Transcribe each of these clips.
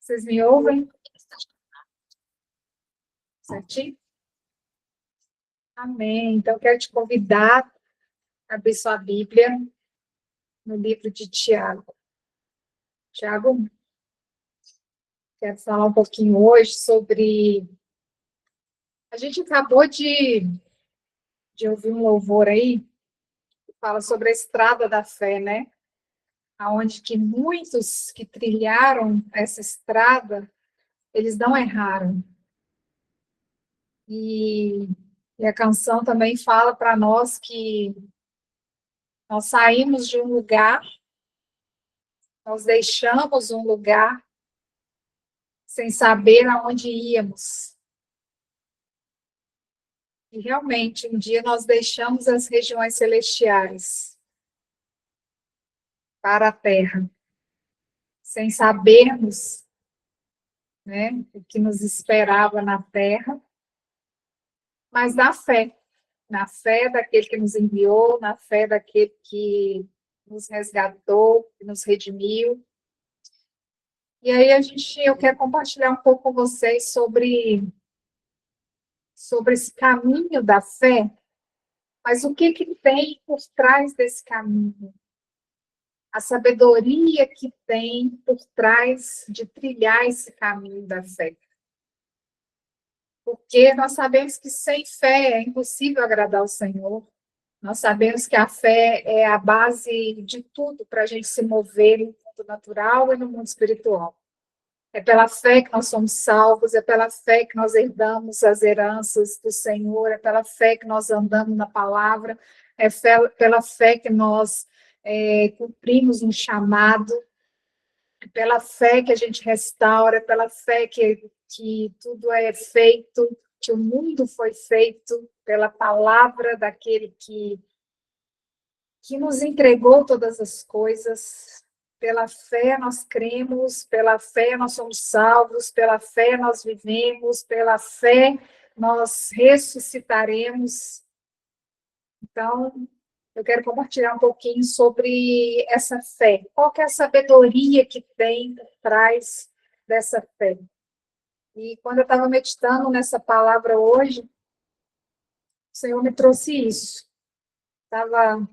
Vocês me ouvem? Certinho? Amém. Então, quero te convidar a abrir sua Bíblia no livro de Tiago. Tiago, quero falar um pouquinho hoje sobre... A gente acabou de ouvir um louvor aí, que fala sobre a estrada da fé, né? Onde que muitos que trilharam essa estrada, eles não erraram. E a canção também fala para nós que nós saímos de um lugar, nós deixamos um lugar sem saber aonde íamos. E realmente, um dia nós deixamos as regiões celestiais para a terra, sem sabermos, né, o que nos esperava na terra, mas na fé daquele que nos enviou, na fé daquele que nos resgatou, que nos redimiu. E aí eu quero compartilhar um pouco com vocês sobre esse caminho da fé, mas o que tem por trás desse caminho? A sabedoria que tem por trás de trilhar esse caminho da fé. Porque nós sabemos que sem fé é impossível agradar o Senhor. Nós sabemos que a fé é a base de tudo para a gente se mover no mundo natural e no mundo espiritual. É pela fé que nós somos salvos, é pela fé que nós herdamos as heranças do Senhor, é pela fé que nós andamos na palavra, é pela fé que nós cumprimos um chamado, é pela fé que a gente restaura, é pela fé que tudo é feito, que o mundo foi feito pela palavra daquele que nos entregou todas as coisas. Pela fé nós cremos, pela fé nós somos salvos, pela fé nós vivemos, pela fé nós ressuscitaremos. Então, eu quero compartilhar um pouquinho sobre essa fé. Qual que é a sabedoria que tem por trás dessa fé? E quando eu estava meditando nessa palavra hoje, o Senhor me trouxe isso. Estava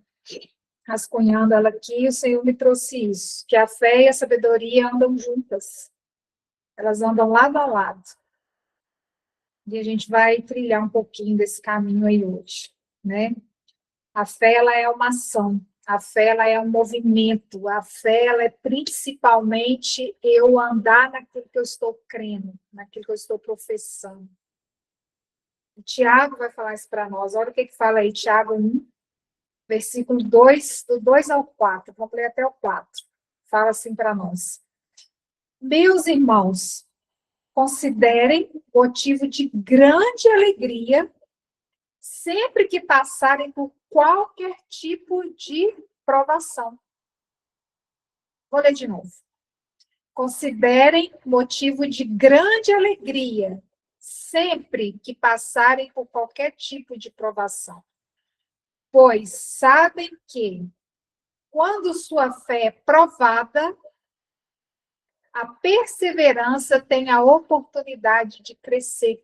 rascunhando ela aqui, o Senhor me trouxe isso, que a fé e a sabedoria andam juntas. Elas andam lado a lado. E a gente vai trilhar um pouquinho desse caminho aí hoje, né? A fé, ela é uma ação. A fé, ela é um movimento. A fé, ela é principalmente eu andar naquilo que eu estou crendo, naquilo que eu estou professando. O Tiago vai falar isso para nós. Olha o que fala aí, Tiago 1, versículo 2, do 2 ao 4. Vamos ler até o 4. Fala assim para nós. Meus irmãos, considerem motivo de grande alegria sempre que passarem por qualquer tipo de provação. Vou ler de novo. Considerem motivo de grande alegria sempre que passarem por qualquer tipo de provação. Pois sabem que, quando sua fé é provada, a perseverança tem a oportunidade de crescer.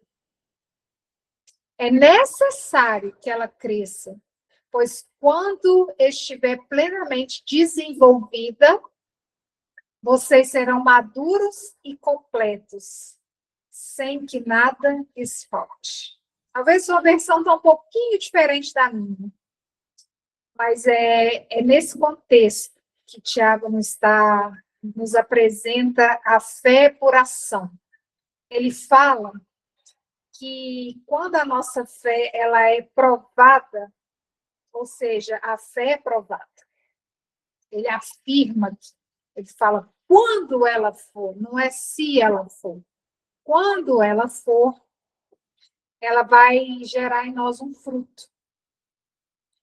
É necessário que ela cresça, pois quando estiver plenamente desenvolvida, vocês serão maduros e completos, sem que nada lhes falte. Talvez sua versão está um pouquinho diferente da minha, mas é nesse contexto que Tiago nos apresenta a fé por ação. Ele fala que quando a nossa fé ela é provada, ou seja, a fé é provada, ele afirma, ele fala quando ela for, não é se ela for. Quando ela for, ela vai gerar em nós um fruto.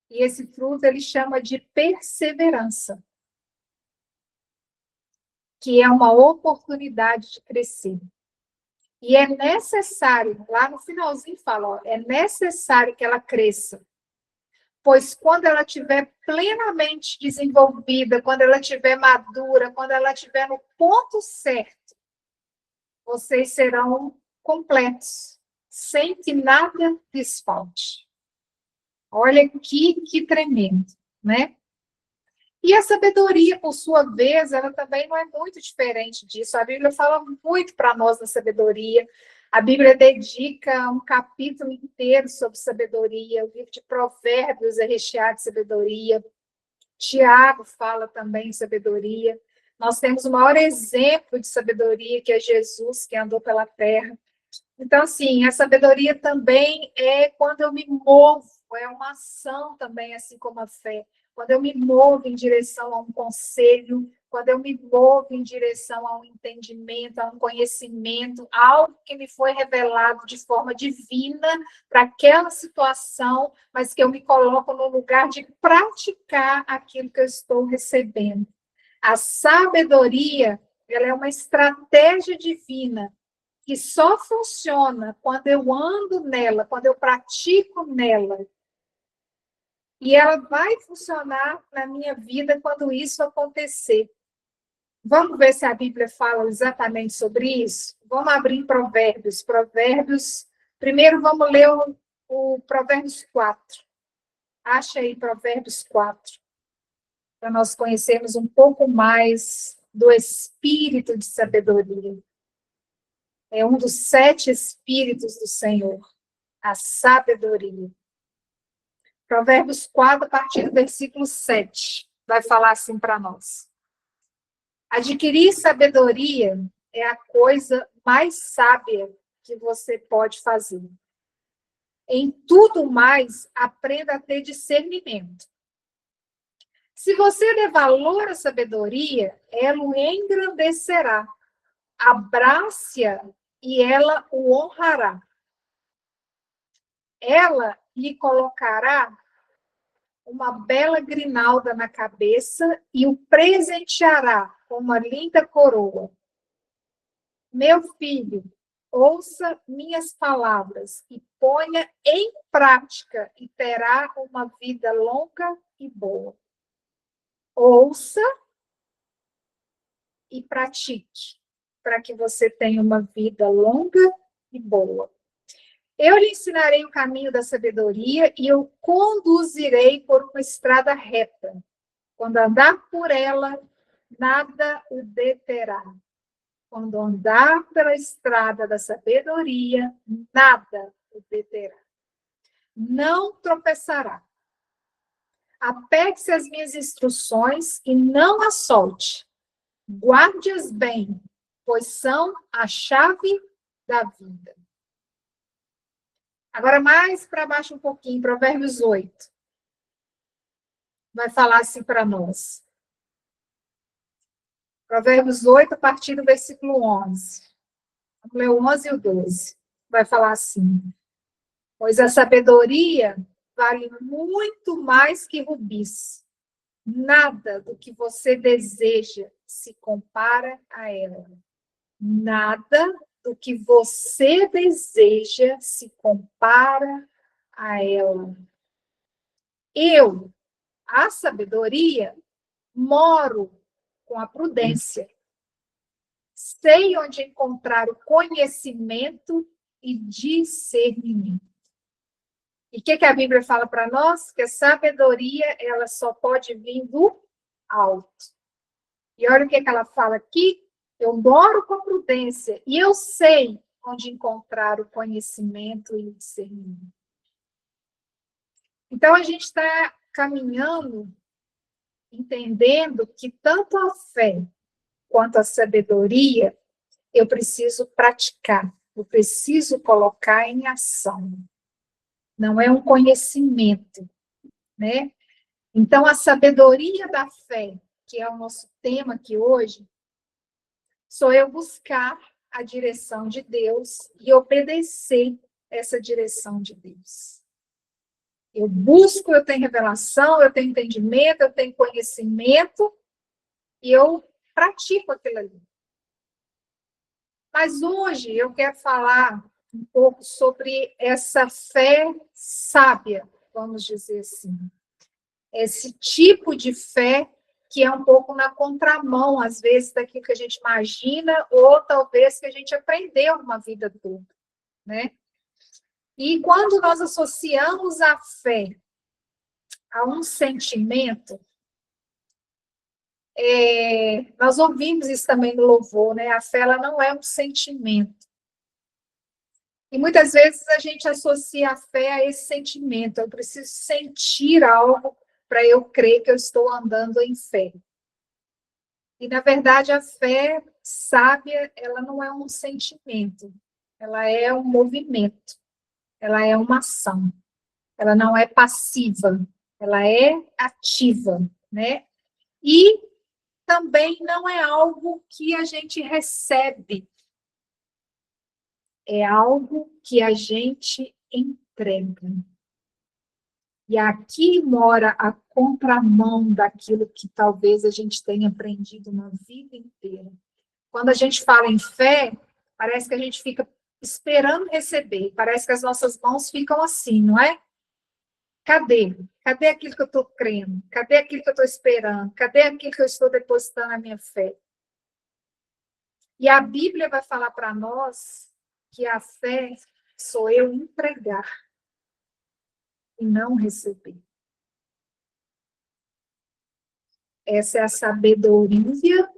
E esse fruto ele chama de perseverança, que é uma oportunidade de crescer. E é necessário, lá no finalzinho fala, ó, é necessário que ela cresça. Pois quando ela estiver plenamente desenvolvida, quando ela estiver madura, quando ela estiver no ponto certo, vocês serão completos, sem que nada lhes falte. Olha que tremendo, né? E a sabedoria, por sua vez, ela também não é muito diferente disso. A Bíblia fala muito para nós da sabedoria. A Bíblia dedica um capítulo inteiro sobre sabedoria. O livro de Provérbios é recheado de sabedoria. Tiago fala também em sabedoria. Nós temos o maior exemplo de sabedoria, que é Jesus, que andou pela terra. Então, assim, a sabedoria também é quando eu me movo, é uma ação também, assim como a fé. Quando eu me movo em direção a um conselho, quando eu me movo em direção a um entendimento, a um conhecimento, algo que me foi revelado de forma divina para aquela situação, mas que eu me coloco no lugar de praticar aquilo que eu estou recebendo. A sabedoria, ela é uma estratégia divina que só funciona quando eu ando nela, quando eu pratico nela. E ela vai funcionar na minha vida quando isso acontecer. Vamos ver se a Bíblia fala exatamente sobre isso? Vamos abrir em Provérbios. Provérbios. Primeiro vamos ler o Provérbios 4. Acha aí Provérbios 4, para nós conhecermos um pouco mais do espírito de sabedoria. É um dos 7 espíritos do Senhor, a sabedoria. Provérbios 4, a partir do versículo 7, vai falar assim para nós. Adquirir sabedoria é a coisa mais sábia que você pode fazer. Em tudo mais, aprenda a ter discernimento. Se você der valor à sabedoria, ela o engrandecerá. Abrace-a e ela o honrará. Ela lhe colocará uma bela grinalda na cabeça e o presenteará com uma linda coroa. Meu filho, ouça minhas palavras e ponha em prática e terá uma vida longa e boa. Ouça e pratique, para que você tenha uma vida longa e boa. Eu lhe ensinarei o caminho da sabedoria e eu conduzirei por uma estrada reta. Quando andar por ela, nada o deterá. Quando andar pela estrada da sabedoria, nada o deterá. Não tropeçará. Apegue-se às minhas instruções e não as solte. Guarde-as bem, pois são a chave da vida. Agora, mais para baixo um pouquinho, Provérbios 8. Vai falar assim para nós. Provérbios 8, a partir do versículo 11. Vamos ler o 11 e o 12. Vai falar assim. Pois a sabedoria vale muito mais que rubis. Nada do que você deseja se compara a ela. Nada do que você deseja se compara a ela. Eu, a sabedoria, moro com a prudência. Sei onde encontrar o conhecimento e discernimento. E o que a Bíblia fala para nós? Que a sabedoria, ela só pode vir do alto. E olha o que ela fala aqui. Eu moro com a prudência e eu sei onde encontrar o conhecimento e o discernimento. Então, a gente está caminhando, entendendo que tanto a fé quanto a sabedoria, eu preciso praticar, eu preciso colocar em ação. Não é um conhecimento, né? Então, a sabedoria da fé, que é o nosso tema aqui hoje, sou eu buscar a direção de Deus e obedecer essa direção de Deus. Eu busco, eu tenho revelação, eu tenho entendimento, eu tenho conhecimento e eu pratico aquilo ali. Mas hoje eu quero falar um pouco sobre essa fé sábia, vamos dizer assim. Esse tipo de fé que é um pouco na contramão, às vezes, daquilo que a gente imagina, ou talvez que a gente aprendeu uma vida toda, né? E quando nós associamos a fé a um sentimento, nós ouvimos isso também no louvor, né? A fé, ela não é um sentimento. E muitas vezes a gente associa a fé a esse sentimento. Eu preciso sentir algo para eu crer que eu estou andando em fé. E, na verdade, a fé sábia, ela não é um sentimento. Ela é um movimento. Ela é uma ação. Ela não é passiva. Ela é ativa, né? E também não é algo que a gente recebe. É algo que a gente entrega. E aqui mora a contramão daquilo que talvez a gente tenha aprendido na vida inteira. Quando a gente fala em fé, parece que a gente fica esperando receber. Parece que as nossas mãos ficam assim, não é? Cadê? Cadê aquilo que eu estou crendo? Cadê aquilo que eu estou esperando? Cadê aquilo que eu estou depositando a minha fé? E a Bíblia vai falar para nós que a fé sou eu entregar e não receber. Essa é a sabedoria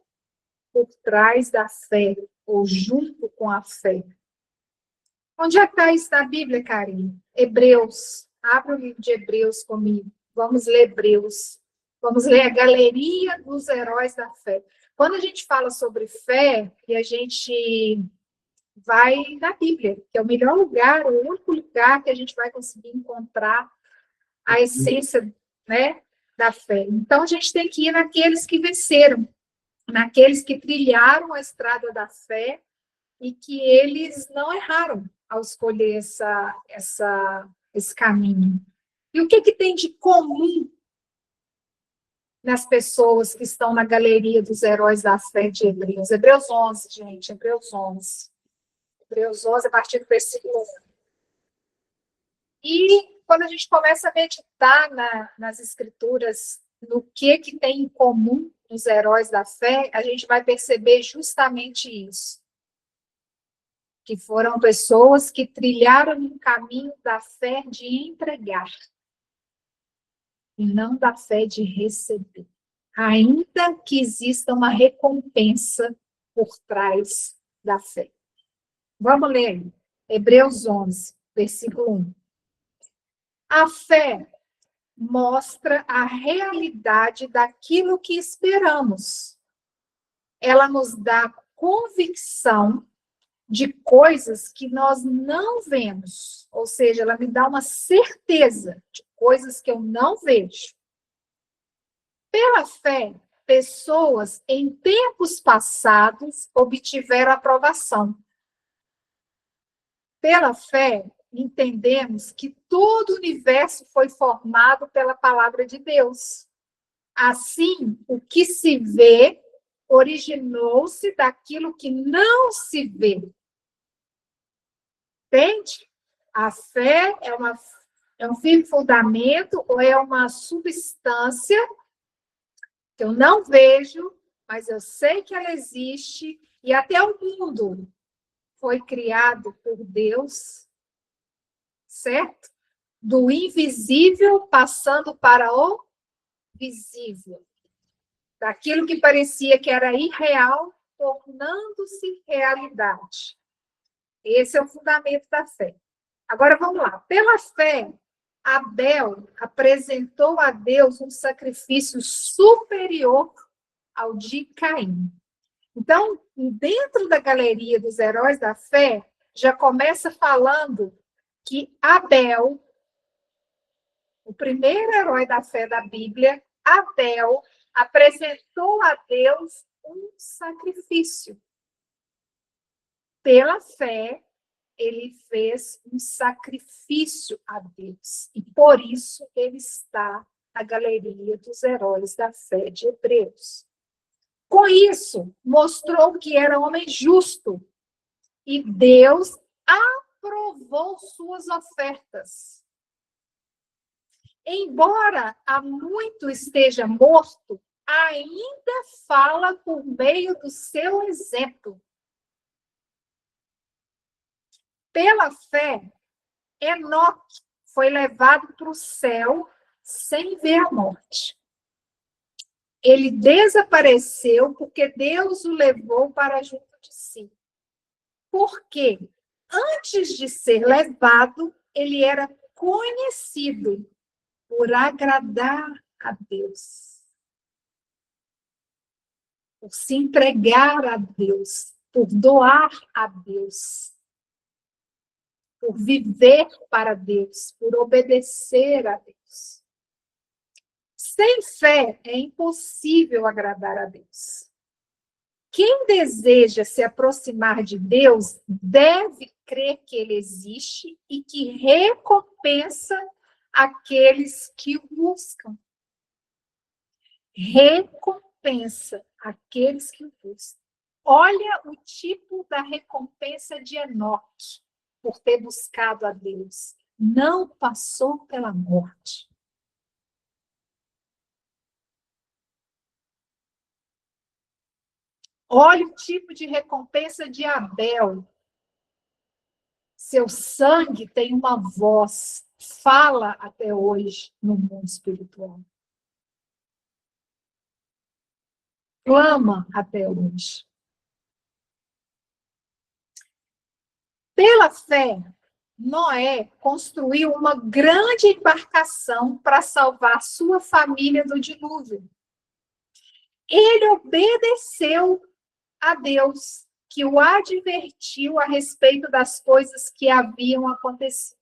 por trás da fé, ou junto com a fé. Onde é que está isso na Bíblia, Karine? Hebreus. Abra o livro de Hebreus comigo. Vamos ler Hebreus. Vamos ler a galeria dos heróis da fé. Quando a gente fala sobre fé, e a gente vai na Bíblia, que é o melhor lugar, o único lugar que a gente vai conseguir encontrar a essência, né, da fé. Então, a gente tem que ir naqueles que venceram, naqueles que trilharam a estrada da fé e que eles não erraram ao escolher esse caminho. E o que tem de comum nas pessoas que estão na galeria dos heróis da fé de Hebreus? Hebreus 11, gente, Hebreus 11. Hebreus 11, a partir do versículo 1. E quando a gente começa a meditar nas escrituras, no que tem em comum os heróis da fé, a gente vai perceber justamente isso. Que foram pessoas que trilharam um caminho da fé de entregar, e não da fé de receber. Ainda que exista uma recompensa por trás da fé. Vamos ler aí. Hebreus 11, versículo 1. A fé mostra a realidade daquilo que esperamos. Ela nos dá convicção de coisas que nós não vemos. Ou seja, ela me dá uma certeza de coisas que eu não vejo. Pela fé, pessoas em tempos passados obtiveram aprovação. Pela fé, entendemos que todo o universo foi formado pela palavra de Deus. Assim, o que se vê originou-se daquilo que não se vê. Entende? A fé é um firme fundamento ou é uma substância que eu não vejo, mas eu sei que ela existe, e até o mundo foi criado por Deus, certo? Do invisível passando para o visível. Daquilo que parecia que era irreal, tornando-se realidade. Esse é o fundamento da fé. Agora vamos lá. Pela fé, Abel apresentou a Deus um sacrifício superior ao de Caim. Então, dentro da galeria dos heróis da fé, já começa falando que Abel, o primeiro herói da fé da Bíblia, Abel, apresentou a Deus um sacrifício. Pela fé, ele fez um sacrifício a Deus. E por isso ele está na galeria dos heróis da fé de Hebreus. Com isso, mostrou que era homem justo. E Deus aprovou suas ofertas. Embora há muito esteja morto, ainda fala por meio do seu exemplo. Pela fé, Enoque foi levado para o céu sem ver a morte. Ele desapareceu porque Deus o levou para junto de si. Porque antes de ser levado, ele era conhecido por agradar a Deus, por se entregar a Deus, por doar a Deus, por viver para Deus, por obedecer a Deus. Sem fé é impossível agradar a Deus. Quem deseja se aproximar de Deus deve crer que Ele existe e que recompensa aqueles que o buscam. Recompensa aqueles que o buscam. Olha o tipo da recompensa de Enoque por ter buscado a Deus. Não passou pela morte. Olha o tipo de recompensa de Abel. Seu sangue tem uma voz, fala até hoje no mundo espiritual. Clama até hoje. Pela fé, Noé construiu uma grande embarcação para salvar sua família do dilúvio. Ele obedeceu a Deus, que o advertiu a respeito das coisas que haviam acontecido.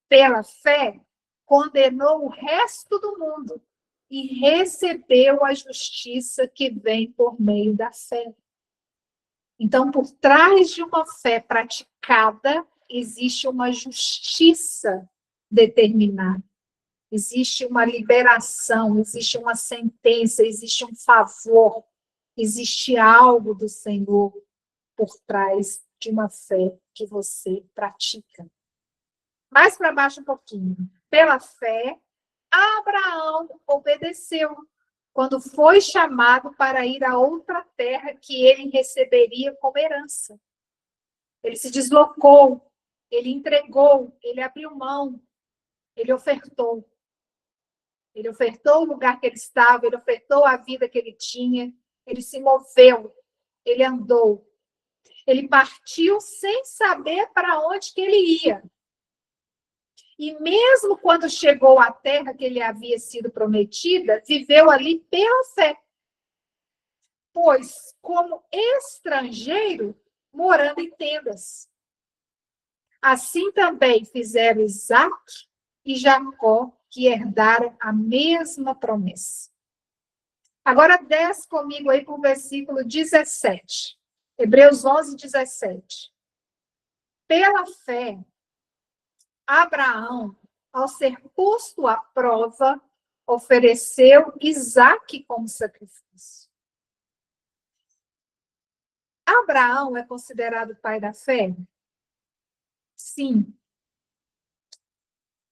Pela fé, condenou o resto do mundo e recebeu a justiça que vem por meio da fé. Então, por trás de uma fé praticada, existe uma justiça determinada. Existe uma liberação, existe uma sentença, existe um favor, existe algo do Senhor por trás de uma fé que você pratica. Mais para baixo um pouquinho. Pela fé, Abraão obedeceu quando foi chamado para ir a outra terra que ele receberia como herança. Ele se deslocou, ele entregou, ele abriu mão, ele ofertou. Ele ofertou o lugar que ele estava, ele ofertou a vida que ele tinha, ele se moveu, ele andou. Ele partiu sem saber para onde que ele ia. E mesmo quando chegou à terra que lhe havia sido prometida, viveu ali pela fé. Pois, como estrangeiro, morando em tendas. Assim também fizeram Isaque e Jacó, que herdaram a mesma promessa. Agora desce comigo aí para o versículo 17. Hebreus 11, 17. Pela fé, Abraão, ao ser posto à prova, ofereceu Isaque como sacrifício. Abraão é considerado pai da fé? Sim.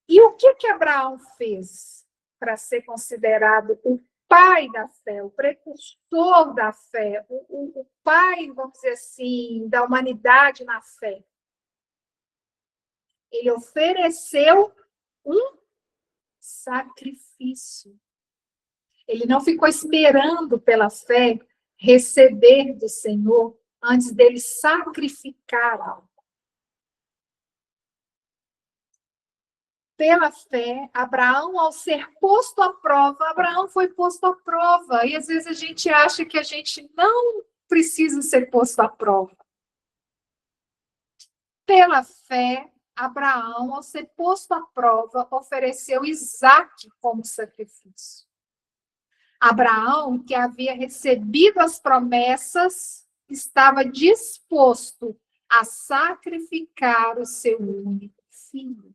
E o que Abraão fez para ser considerado o pai da fé, o precursor da fé, o pai, vamos dizer assim, da humanidade na fé? Ele ofereceu um sacrifício. Ele não ficou esperando pela fé receber do Senhor antes dele sacrificar algo. Pela fé, Abraão, ao ser posto à prova, Abraão foi posto à prova. E às vezes a gente acha que a gente não precisa ser posto à prova. Pela fé, Abraão, ao ser posto à prova, ofereceu Isaque como sacrifício. Abraão, que havia recebido as promessas, estava disposto a sacrificar o seu único filho.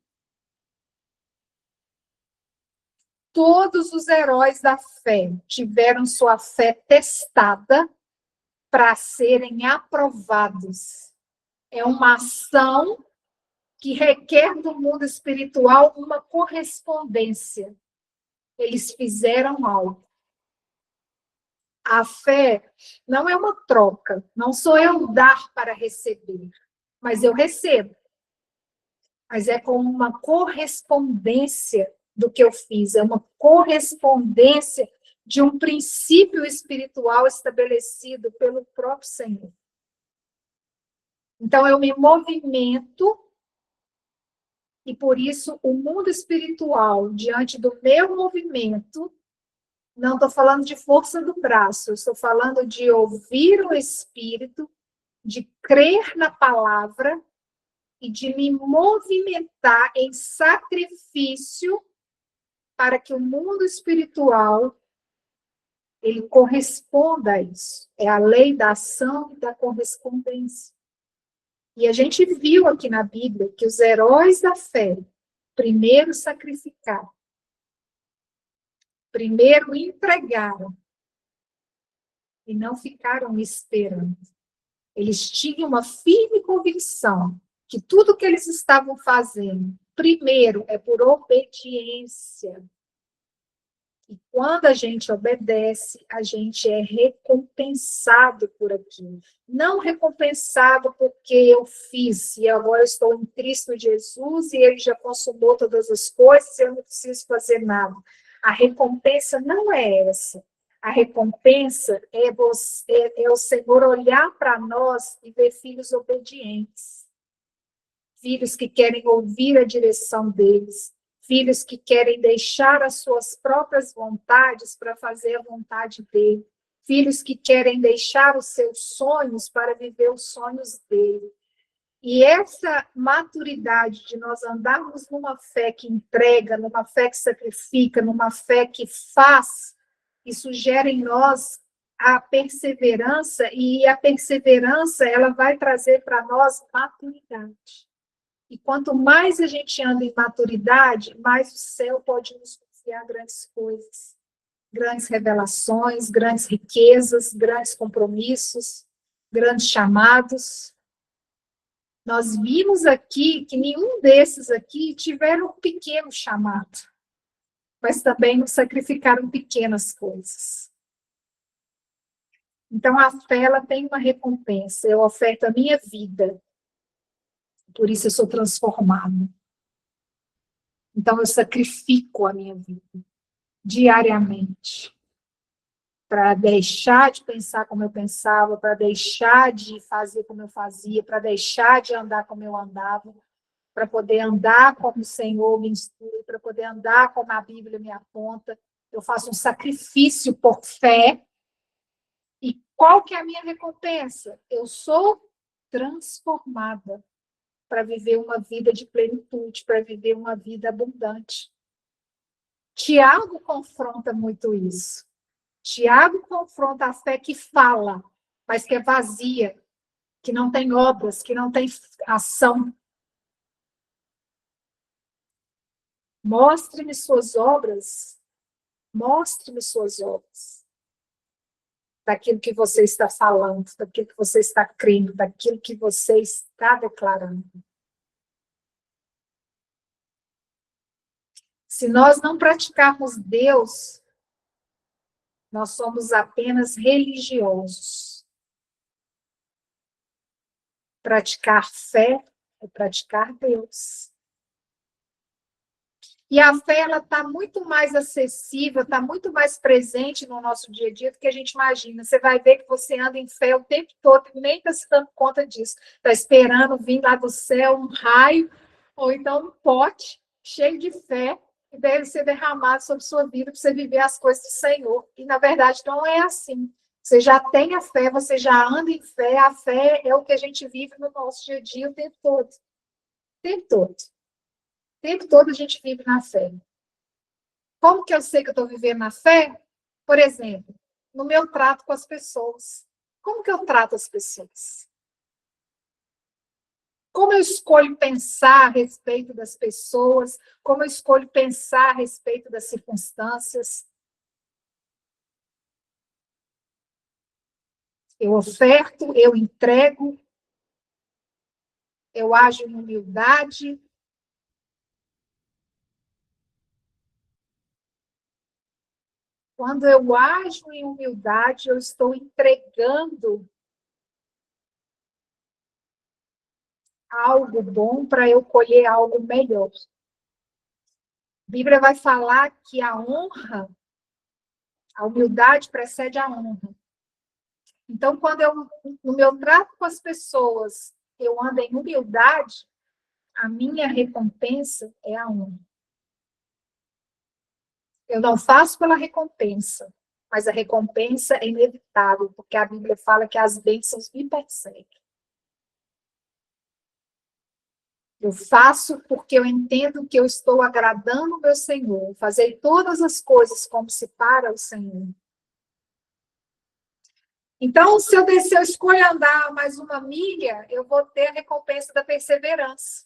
Todos os heróis da fé tiveram sua fé testada para serem aprovados. É uma ação que requer do mundo espiritual uma correspondência. Eles fizeram algo. A fé não é uma troca, não sou eu dar para receber, mas eu recebo. Mas é com uma correspondência do que eu fiz, é uma correspondência de um princípio espiritual estabelecido pelo próprio Senhor. Então, eu me movimento e, por isso, o mundo espiritual, diante do meu movimento, não estou falando de força do braço, estou falando de ouvir o Espírito, de crer na palavra e de me movimentar em sacrifício para que o mundo espiritual ele corresponda a isso. É a lei da ação e da correspondência. E a gente viu aqui na Bíblia que os heróis da fé primeiro sacrificaram, primeiro entregaram e não ficaram esperando. Eles tinham uma firme convicção que tudo que eles estavam fazendo, primeiro, é por obediência. E quando a gente obedece, a gente é recompensado por aquilo. Não recompensado porque eu fiz, e agora eu estou em Cristo Jesus, e ele já consumou todas as coisas, e eu não preciso fazer nada. A recompensa não é essa. A recompensa é o Senhor olhar para nós e ver filhos obedientes. Filhos que querem ouvir a direção deles. Filhos que querem deixar as suas próprias vontades para fazer a vontade dele. Filhos que querem deixar os seus sonhos para viver os sonhos dele. E essa maturidade de nós andarmos numa fé que entrega, numa fé que sacrifica, numa fé que faz, isso gera em nós a perseverança, e a perseverança ela vai trazer para nós maturidade. E quanto mais a gente anda em maturidade, mais o céu pode nos confiar grandes coisas, grandes revelações, grandes riquezas, grandes compromissos, grandes chamados. Nós vimos aqui que nenhum desses aqui tiveram um pequeno chamado, mas também não sacrificaram pequenas coisas. Então, a fé ela tem uma recompensa. Eu oferto a minha vida, por isso eu sou transformado. Então, eu sacrifico a minha vida diariamente para deixar de pensar como eu pensava, para deixar de fazer como eu fazia, para deixar de andar como eu andava, para poder andar como o Senhor me instrui, para poder andar como a Bíblia me aponta. Eu faço um sacrifício por fé. E qual que é a minha recompensa? Eu sou transformada para viver uma vida de plenitude, para viver uma vida abundante. Tiago confronta muito isso. Tiago confronta a fé que fala, mas que é vazia, que não tem obras, que não tem ação. Mostre-me suas obras, mostre-me suas obras. Daquilo que você está falando, daquilo que você está crendo, daquilo que você está declarando. Se nós não praticarmos Deus, nós somos apenas religiosos. Praticar fé é praticar Deus. E a fé ela está muito mais acessível, está muito mais presente no nosso dia a dia do que a gente imagina. Você vai ver que você anda em fé o tempo todo e nem está se dando conta disso. Está esperando vir lá do céu um raio, ou então um pote cheio de fé, que deve ser derramado sobre sua vida para você viver as coisas do Senhor. E, na verdade, não é assim. Você já tem a fé, você já anda em fé. A fé é o que a gente vive no nosso dia a dia o tempo todo. O tempo todo. O tempo todo a gente vive na fé. Como que eu sei que eu estou vivendo na fé? Por exemplo, no meu trato com as pessoas. Como que eu trato as pessoas? Como eu escolho pensar a respeito das pessoas? Como eu escolho pensar a respeito das circunstâncias? Eu oferto, eu entrego, eu ajo em humildade. Quando eu ajo em humildade, eu estou entregando algo bom para eu colher algo melhor. A Bíblia vai falar que a honra, a humildade precede a honra. Então, quando eu, no meu trato com as pessoas, eu ando em humildade, a minha recompensa é a honra. Eu não faço pela recompensa, mas a recompensa é inevitável, porque a Bíblia fala que as bênçãos me perseguem. Eu faço porque eu entendo que eu estou agradando o meu Senhor, fazer todas as coisas como se para o Senhor. Então, se eu escolho andar mais uma milha, eu vou ter a recompensa da perseverança.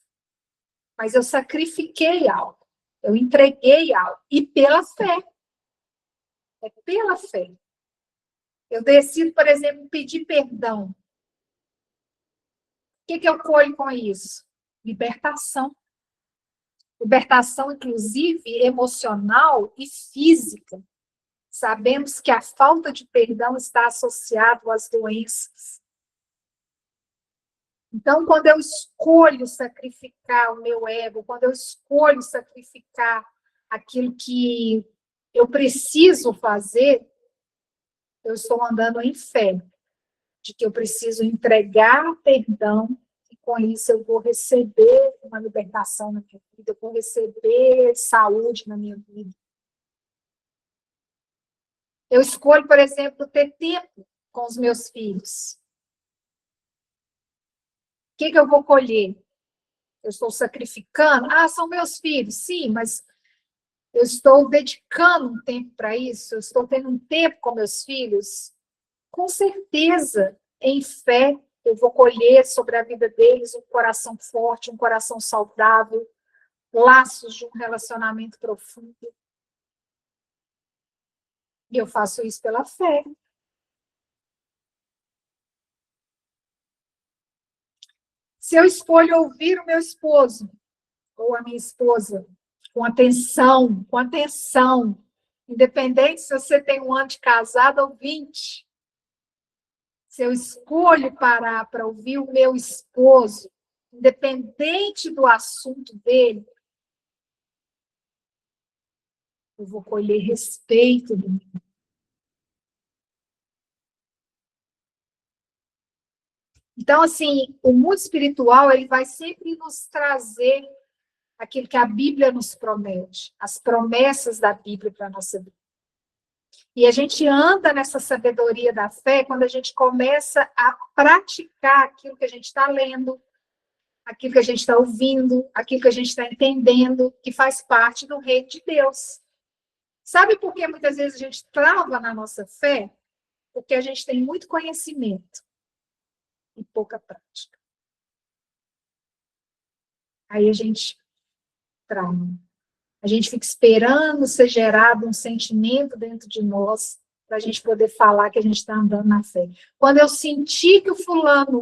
Mas eu sacrifiquei algo, eu entreguei algo, e pela fé. É pela fé. Eu decido, por exemplo, pedir perdão. O que eu colho com isso? Libertação. Libertação, inclusive, emocional e física. Sabemos que a falta de perdão está associada às doenças. Então, quando eu escolho sacrificar o meu ego, quando eu escolho sacrificar aquilo que eu preciso fazer, eu estou andando em fé, de que eu preciso entregar perdão, e com isso eu vou receber uma libertação na minha vida, eu vou receber saúde na minha vida. Eu escolho, por exemplo, ter tempo com os meus filhos. O que eu vou colher? Eu estou sacrificando? Ah, são meus filhos, sim, mas eu estou dedicando um tempo para isso? Eu estou tendo um tempo com meus filhos? Com certeza, em fé, eu vou colher sobre a vida deles um coração forte, um coração saudável, laços de um relacionamento profundo. E eu faço isso pela fé. Se eu escolho ouvir o meu esposo ou a minha esposa com atenção, independente se você tem um ano de casado ou 20, se eu escolho parar para ouvir o meu esposo, independente do assunto dele, eu vou colher respeito do meu. Então, assim, o mundo espiritual, ele vai sempre nos trazer aquilo que a Bíblia nos promete, as promessas da Bíblia para a nossa vida. E a gente anda nessa sabedoria da fé quando a gente começa a praticar aquilo que a gente está lendo, aquilo que a gente está ouvindo, aquilo que a gente está entendendo, que faz parte do reino de Deus. Sabe por que muitas vezes a gente trava na nossa fé? Porque a gente tem muito conhecimento e pouca prática. Aí a gente trava. A gente fica esperando ser gerado um sentimento dentro de nós para a gente poder falar que a gente está andando na fé. Quando eu sentir que o fulano,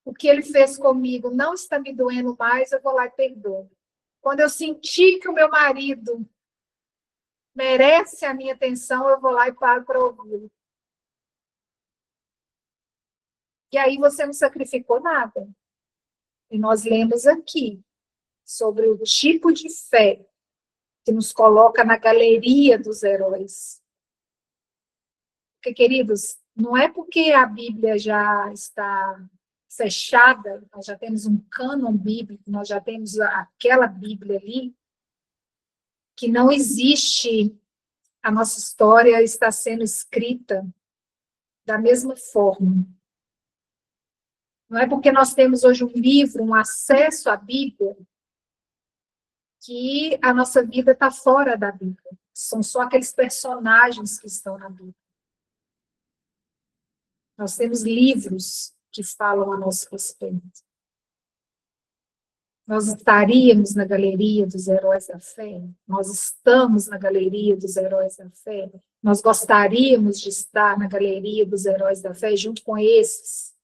o que ele fez comigo não está me doendo mais, eu vou lá e perdoo. Quando eu sentir que o meu marido merece a minha atenção, eu vou lá e paro para ouvi-lo. E aí você não sacrificou nada. E nós lemos aqui sobre o tipo de fé que nos coloca na galeria dos heróis. Porque, queridos, não é porque a Bíblia já está fechada, nós já temos um cânon bíblico, nós já temos aquela Bíblia ali, que não existe, a nossa história está sendo escrita da mesma forma. Não é porque nós temos hoje um livro, um acesso à Bíblia, que a nossa vida está fora da Bíblia. São só aqueles personagens que estão na Bíblia. Nós temos livros que falam a nosso respeito. Nós estaríamos na galeria dos heróis da fé? Nós estamos na galeria dos heróis da fé? Nós gostaríamos de estar na galeria dos heróis da fé junto com esses?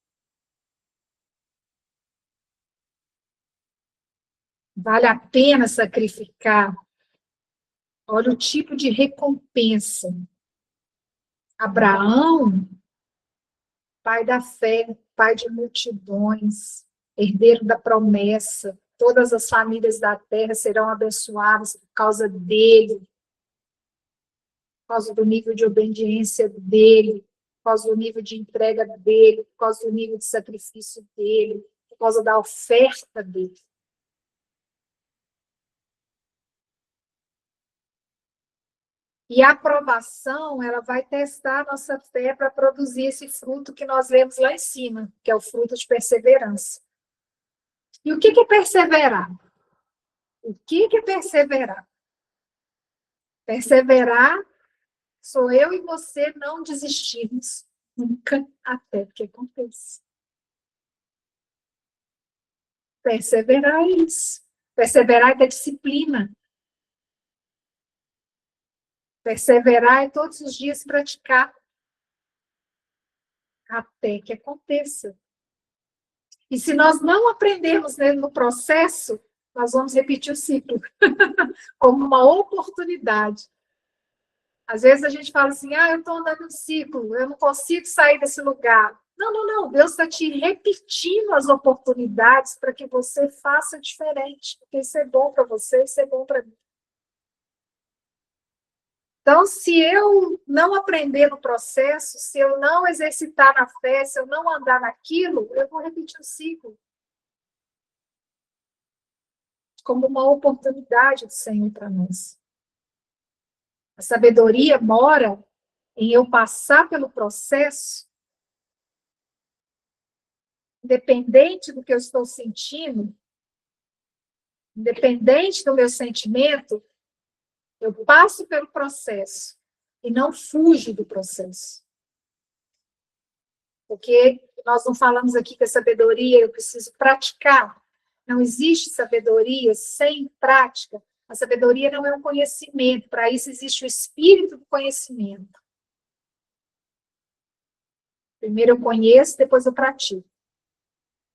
Vale a pena sacrificar Olha o tipo de recompensa. Abraão, pai da fé, pai de multidões, herdeiro da promessa, todas as famílias da terra serão abençoadas por causa dele, por causa do nível de obediência dele, por causa do nível de entrega dele, por causa do nível de sacrifício dele, por causa da oferta dele. E a aprovação, ela vai testar a nossa fé para produzir esse fruto que nós vemos lá em cima, que é o fruto de perseverança. E o que é perseverar? O que é perseverar? Perseverar sou eu e você não desistirmos nunca até que aconteça. Perseverar é isso. Perseverar é ter disciplina. Perseverar é todos os dias praticar até que aconteça. E se nós não aprendermos no processo, nós vamos repetir o ciclo como uma oportunidade. Às vezes a gente fala assim, eu estou andando no ciclo, eu não consigo sair desse lugar. Não, não, não. Deus está te repetindo as oportunidades para que você faça diferente. Porque isso é bom para você, isso é bom para mim. Então, se eu não aprender no processo, se eu não exercitar na fé, se eu não andar naquilo, eu vou repetir o ciclo. Como uma oportunidade do Senhor para nós. A sabedoria mora em eu passar pelo processo, independente do que eu estou sentindo, independente do meu sentimento, eu passo pelo processo e não fujo do processo. Porque nós não falamos aqui que a sabedoria eu preciso praticar. Não existe sabedoria sem prática. A sabedoria não é um conhecimento, para isso existe o espírito do conhecimento. Primeiro eu conheço, depois eu pratico.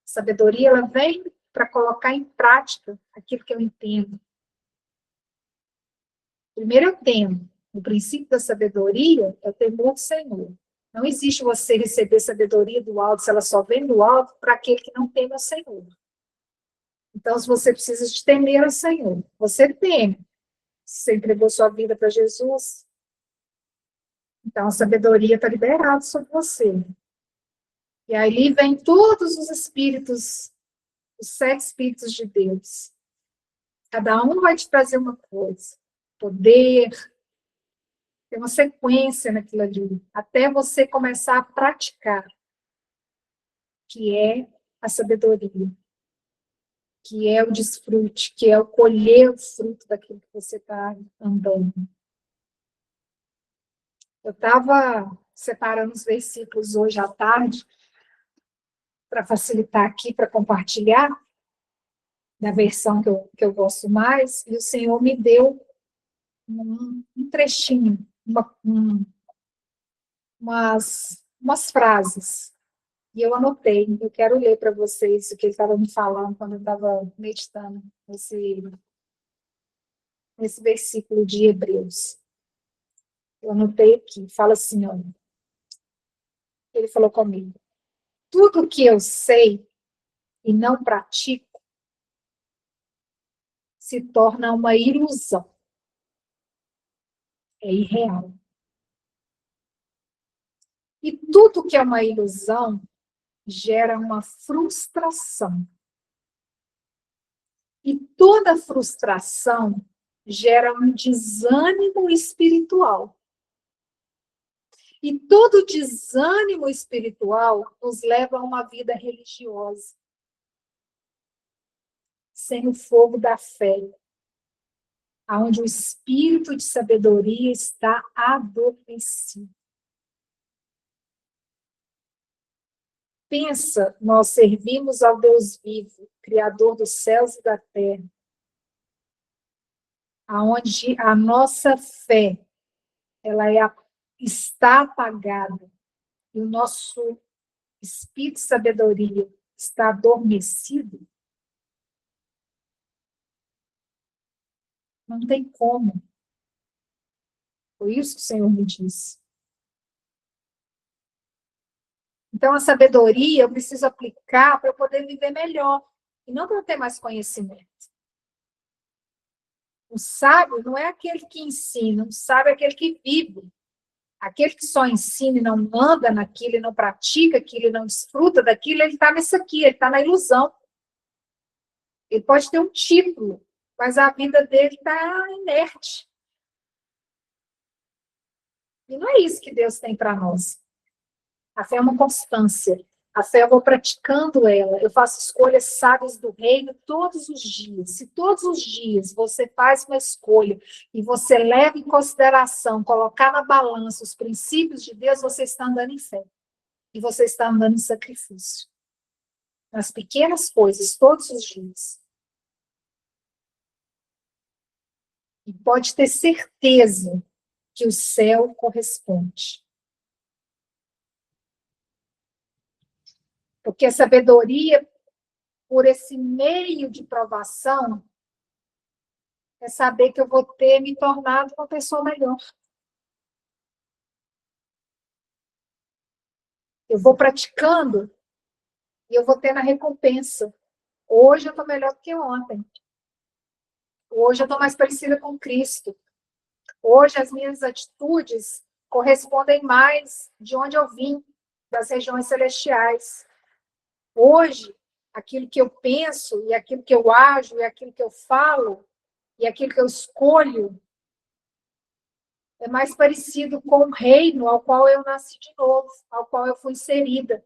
A sabedoria ela vem para colocar em prática aquilo que eu entendo. Primeiro eu entendo. O princípio da sabedoria é o temor do Senhor. Não existe você receber sabedoria do alto, se ela só vem do alto para aquele que não teme ao Senhor. Então, se você precisa de temer ao Senhor, você teme. Você entregou sua vida para Jesus, então a sabedoria está liberada sobre você. E aí vem todos os espíritos, os 7 espíritos de Deus. Cada um vai te trazer uma coisa. Poder, tem uma sequência naquilo ali, até você começar a praticar, que é a sabedoria, que é o desfrute, que é o colher o fruto daquilo que você está andando. Eu estava separando os versículos hoje à tarde, para facilitar aqui, para compartilhar, da versão que eu gosto mais, e o Senhor me deu um trechinho, umas frases. E eu anotei, eu quero ler para vocês o que ele estava me falando quando eu estava meditando nesse versículo de Hebreus. Eu anotei aqui, fala assim, olha, ele falou comigo, tudo que eu sei e não pratico se torna uma ilusão. É irreal. E tudo que é uma ilusão gera uma frustração. E toda frustração gera um desânimo espiritual. E todo desânimo espiritual nos leva a uma vida religiosa, sem o fogo da fé, onde o espírito de sabedoria está adormecido. Pensa, nós servimos ao Deus vivo, Criador dos céus e da terra, aonde a nossa fé ela está apagada e o nosso espírito de sabedoria está adormecido, não tem como Foi isso que o Senhor me disse. Então, a sabedoria eu preciso aplicar para eu poder viver melhor, e não para eu ter mais conhecimento. O sábio não é aquele que ensina, o sábio é aquele que vive. Aquele que só ensina e não anda naquilo, e não pratica aquilo, e não desfruta daquilo, ele está nisso aqui, ele está na ilusão. Ele pode ter um título, mas a vida dele está inerte. E não é isso que Deus tem para nós. A fé é uma constância. A fé eu vou praticando ela. Eu faço escolhas sábias do reino todos os dias. Se todos os dias você faz uma escolha e você leva em consideração, colocar na balança os princípios de Deus, você está andando em fé. E você está andando em sacrifício. Nas pequenas coisas, todos os dias. E pode ter certeza que o céu corresponde. Porque a sabedoria, por esse meio de provação, é saber que eu vou ter me tornado uma pessoa melhor. Eu vou praticando e eu vou tendo a recompensa. Hoje eu estou melhor do que ontem. Hoje eu estou mais parecida com Cristo. Hoje as minhas atitudes correspondem mais de onde eu vim, das regiões celestiais. Hoje, aquilo que eu penso, e aquilo que eu ajo, e aquilo que eu falo, e aquilo que eu escolho, é mais parecido com o reino ao qual eu nasci de novo, ao qual eu fui inserida.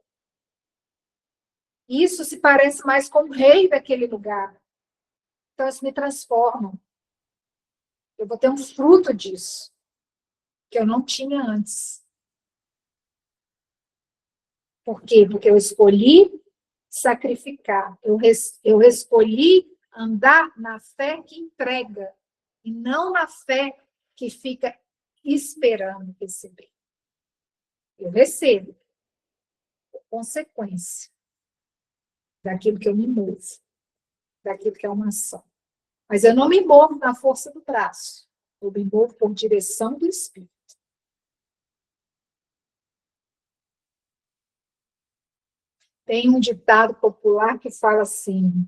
Isso se parece mais com o rei daquele lugar. Então, isso me transforma. Eu vou ter um fruto disso, que eu não tinha antes. Por quê? Porque eu escolhi sacrificar. Eu escolhi andar na fé que entrega, e não na fé que fica esperando receber. Eu recebo, por consequência daquilo que eu me movo, daquilo que é uma ação. Mas eu não me movo na força do braço, eu me movo por direção do Espírito. Tem um ditado popular que fala assim,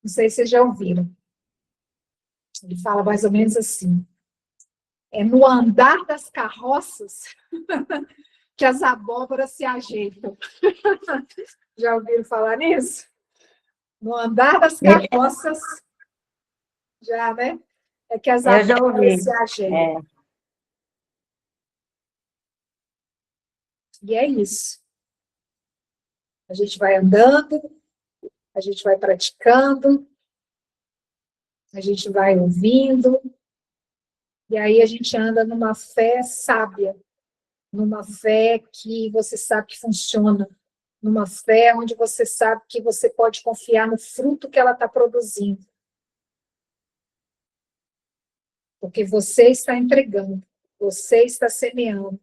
não sei se vocês já ouviram, ele fala mais ou menos assim, é no andar das carroças que as abóboras se ajeitam. Já ouviram falar nisso? No andar das carroças, já, né? É que as Eu já abóboras ouvi. se ajeitam. E é isso. A gente vai andando, a gente vai praticando, a gente vai ouvindo, e aí a gente anda numa fé sábia, numa fé que você sabe que funciona, numa fé onde você sabe que você pode confiar no fruto que ela está produzindo. Porque você está entregando, você está semeando,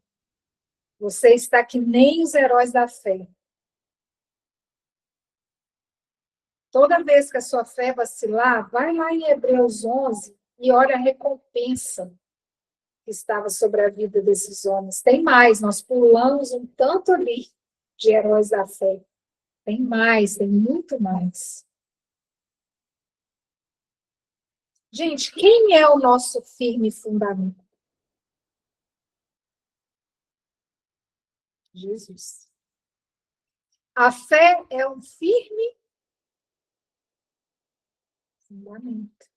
você está que nem os heróis da fé. Toda vez que a sua fé vacilar, vai lá em Hebreus 11 e olha a recompensa que estava sobre a vida desses homens. Tem mais, nós pulamos um tanto ali de heróis da fé. Tem mais, tem muito mais. Gente, quem é o nosso firme fundamento? Jesus. A fé é um firme fundamento.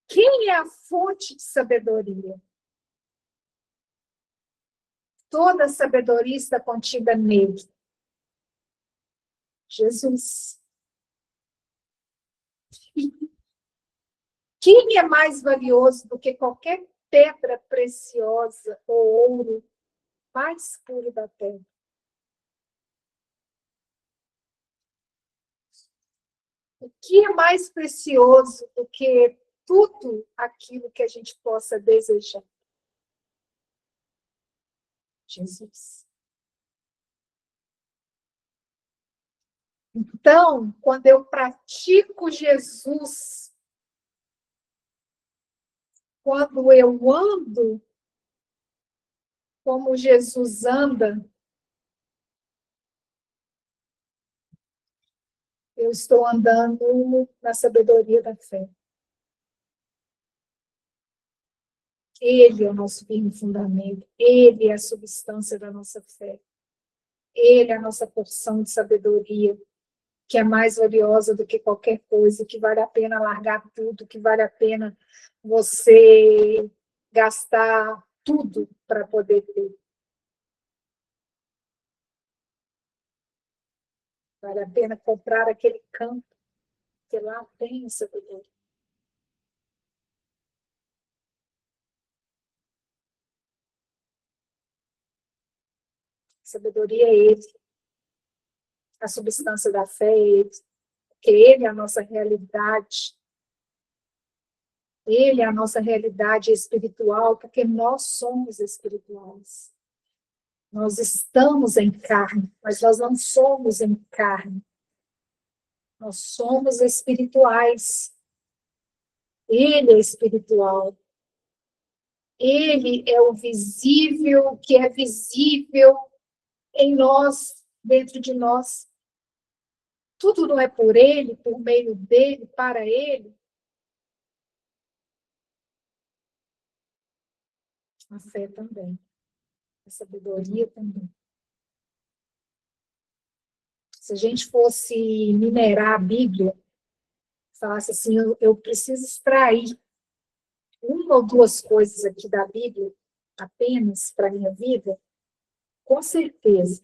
Quem é a fonte de sabedoria? Toda a sabedoria está contida nele. Jesus. Quem é mais valioso do que qualquer pedra preciosa ou ouro mais puro da terra? O que é mais precioso do que tudo aquilo que a gente possa desejar? Jesus. Então, quando eu pratico Jesus, quando eu ando como Jesus anda, eu estou andando na sabedoria da fé. Ele é o nosso firme fundamento, ele é a substância da nossa fé, ele é a nossa porção de sabedoria, que é mais valiosa do que qualquer coisa, que vale a pena largar tudo, que vale a pena você gastar tudo para poder ter. Vale a pena comprar aquele campo, que lá tem sabedoria. Sabedoria é ele, a substância da fé é ele, porque ele é a nossa realidade. Ele é a nossa realidade espiritual, porque nós somos espirituais. Nós estamos em carne, mas nós não somos em carne. Nós somos espirituais. Ele é espiritual. Ele é o visível, que é visível em nós, dentro de nós. Tudo não é por ele, por meio dele, para ele. A fé também. A sabedoria também. Se a gente fosse minerar a Bíblia, falasse assim, eu preciso extrair uma ou duas coisas aqui da Bíblia, apenas para a minha vida, com certeza.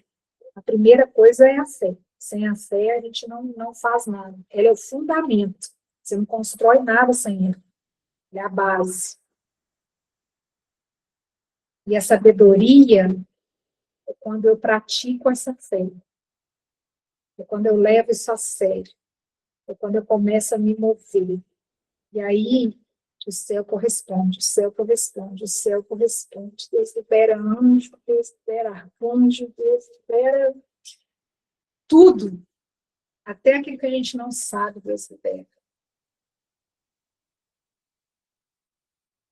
A primeira coisa é a fé. Sem a fé, a gente não faz nada. Ela é o fundamento. Você não constrói nada sem ela. É a base. E a sabedoria é quando eu pratico essa fé. É quando eu levo isso a sério. É quando eu começo a me mover. E aí, o céu corresponde, o céu corresponde, o céu corresponde. Deus libera anjo, Deus libera arcanjo, Deus libera tudo. Até aquilo que a gente não sabe, Deus libera.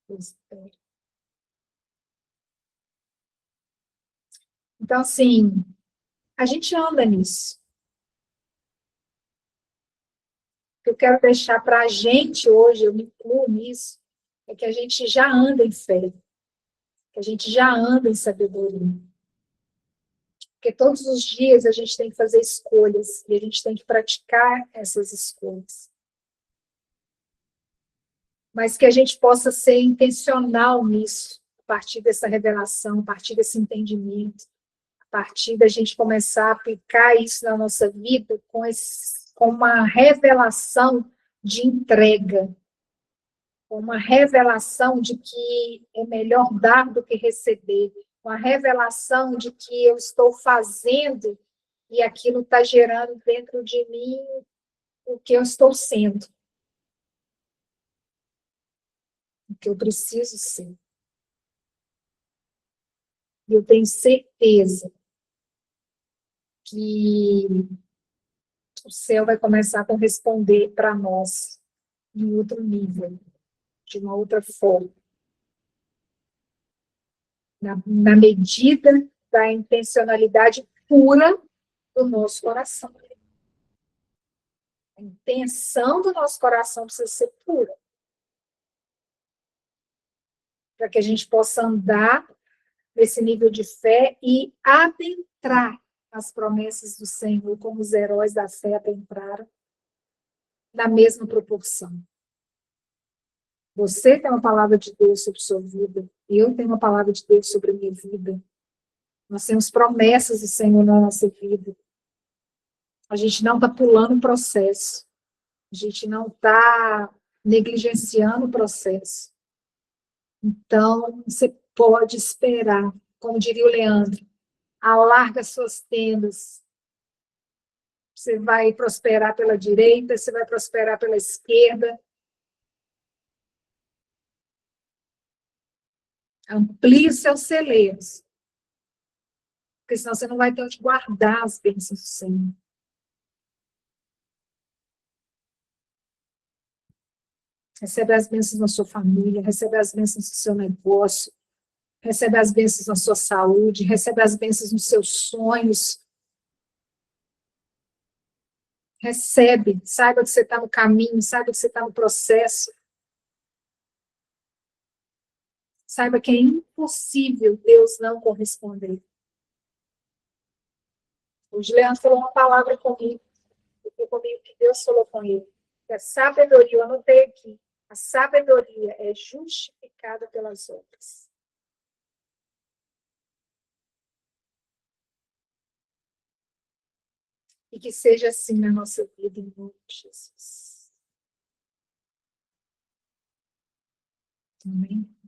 Deus libera. Então, assim, a gente anda nisso. O que eu quero deixar para a gente hoje, eu me incluo nisso, é que a gente já anda em fé, que a gente já anda em sabedoria. Porque todos os dias a gente tem que fazer escolhas e a gente tem que praticar essas escolhas. Mas que a gente possa ser intencional nisso, a partir dessa revelação, a partir desse entendimento, a partir da gente começar a aplicar isso na nossa vida com uma revelação de entrega, com uma revelação de que é melhor dar do que receber, uma revelação de que eu estou fazendo e aquilo está gerando dentro de mim o que eu estou sendo, o que eu preciso ser. E eu tenho certeza que o céu vai começar a corresponder para nós em outro nível, de uma outra forma, na medida da intencionalidade pura do nosso coração. A intenção do nosso coração precisa ser pura, para que a gente possa andar nesse nível de fé e adentrar as promessas do Senhor, como os heróis da fé adentraram, na mesma proporção. Você tem uma palavra de Deus sobre sua vida, eu tenho uma palavra de Deus sobre a minha vida. Nós temos promessas do Senhor na nossa vida. A gente não está pulando o processo. A gente não está negligenciando o processo. Então, você pode esperar, como diria o Leandro, alarga suas tendas. Você vai prosperar pela direita, você vai prosperar pela esquerda. Amplie seus celeiros, porque senão você não vai ter onde guardar as bênçãos do Senhor. Recebe as bênçãos na sua família, recebe as bênçãos no seu negócio, recebe as bênçãos na sua saúde, recebe as bênçãos nos seus sonhos. Recebe, saiba que você está no caminho, saiba que você está no processo. Saiba que é impossível Deus não corresponder. O Juliano falou uma palavra comigo, que Deus falou com ele. Que a sabedoria, eu anotei aqui, a sabedoria é justificada pelas obras. E que seja assim na nossa vida, em nome de Jesus. Amém.